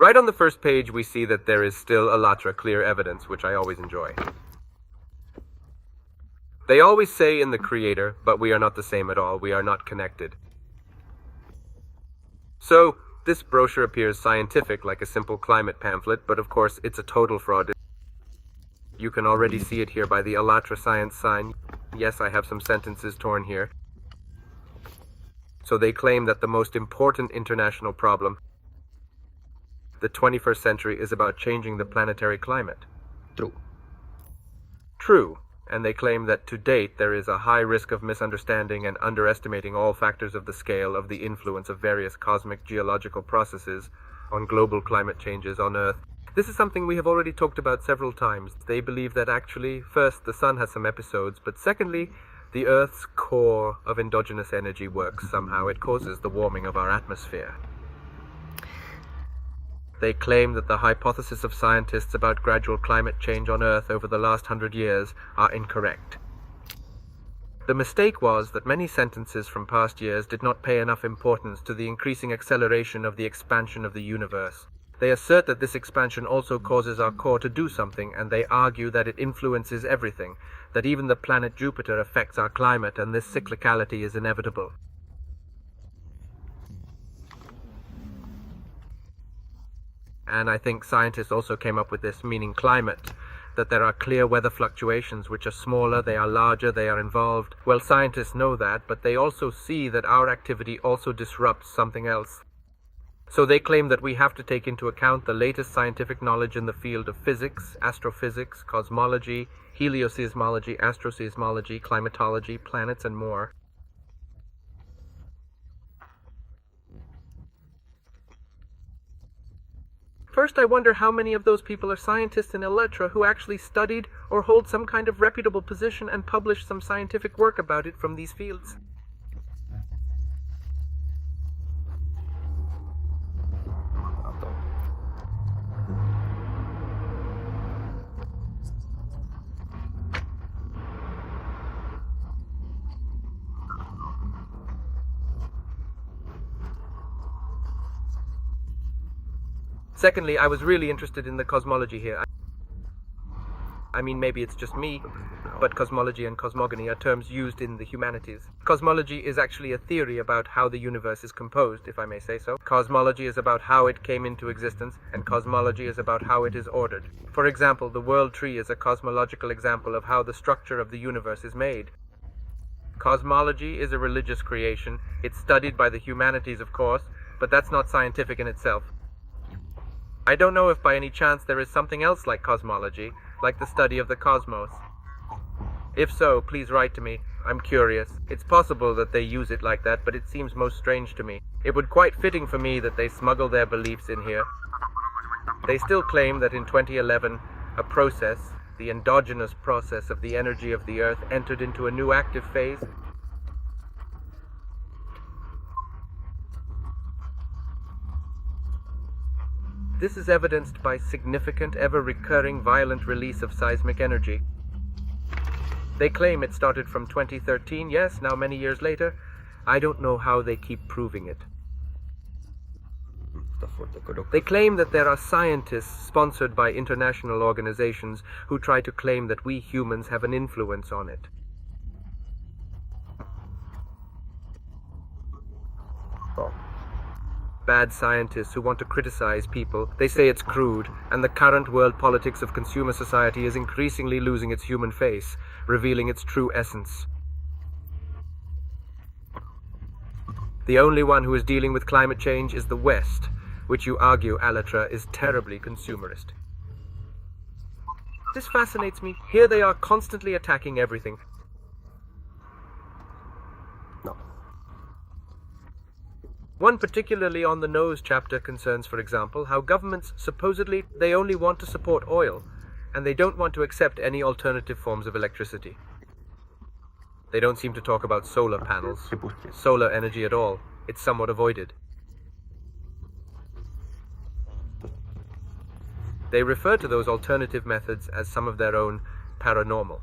Right on the first page, we see that there is still Allatra clear evidence, which I always enjoy. They always say in the Creator, but we are not the same at all. We are not connected. So, this brochure appears scientific, like a simple climate pamphlet, but of course it's a total fraud. You can already see it here by the Allatra science sign. Yes, I have some sentences torn here. So they claim that the most important international problem, the 21st century, is about changing the planetary climate. True. And they claim that to date there is a high risk of misunderstanding and underestimating all factors of the scale of the influence of various cosmic geological processes on global climate changes on Earth. This is something we have already talked about several times. They believe that actually, first, the sun has some episodes, but secondly, the Earth's core of endogenous energy works somehow. It causes the warming of our atmosphere. They claim that the hypothesis of scientists about gradual climate change on Earth over the last 100 years are incorrect. The mistake was that many sentences from past years did not pay enough importance to the increasing acceleration of the expansion of the universe. They assert that this expansion also causes our core to do something, and they argue that it influences everything, that even the planet Jupiter affects our climate, and this cyclicality is inevitable. And I think scientists also came up with this, meaning climate, that there are clear weather fluctuations which are smaller, they are larger, they are involved. Well, scientists know that, but they also see that our activity also disrupts something else. So they claim that we have to take into account the latest scientific knowledge in the field of physics, astrophysics, cosmology, helioseismology, astroseismology, climatology, planets, and more. First, I wonder how many of those people are scientists in Allatra who actually studied or hold some kind of reputable position and published some scientific work about it from these fields. Secondly, I was really interested in the cosmology here. I mean, maybe it's just me, but cosmology and cosmogony are terms used in the humanities. Cosmology is actually a theory about how the universe is composed, if I may say so. Cosmology is about how it came into existence, and cosmology is about how it is ordered. For example, the world tree is a cosmological example of how the structure of the universe is made. Cosmology is a religious creation. It's studied by the humanities, of course, but that's not scientific in itself. I don't know if by any chance there is something else like cosmology, like the study of the cosmos. If so, please write to me. I'm curious. It's possible that they use it like that, but it seems most strange to me. It would quite fitting for me that they smuggle their beliefs in here. They still claim that in 2011, a process, the endogenous process of the energy of the Earth, entered into a new active phase. This is evidenced by significant, ever-recurring, violent release of seismic energy. They claim it started from 2013, yes, now many years later. I don't know how they keep proving it. They claim that there are scientists sponsored by international organizations who try to claim that we humans have an influence on it. Bad scientists who want to criticize people. They say it's crude, and the current world politics of consumer society is increasingly losing its human face, revealing its true essence. The only one who is dealing with climate change is the West, which you argue, Allatra, is terribly consumerist. This fascinates me. Here they are constantly attacking everything. One particularly on-the-nose chapter concerns, for example, how governments supposedly they only want to support oil, and they don't want to accept any alternative forms of electricity. They don't seem to talk about solar panels, solar energy at all. It's somewhat avoided. They refer to those alternative methods as some of their own paranormal.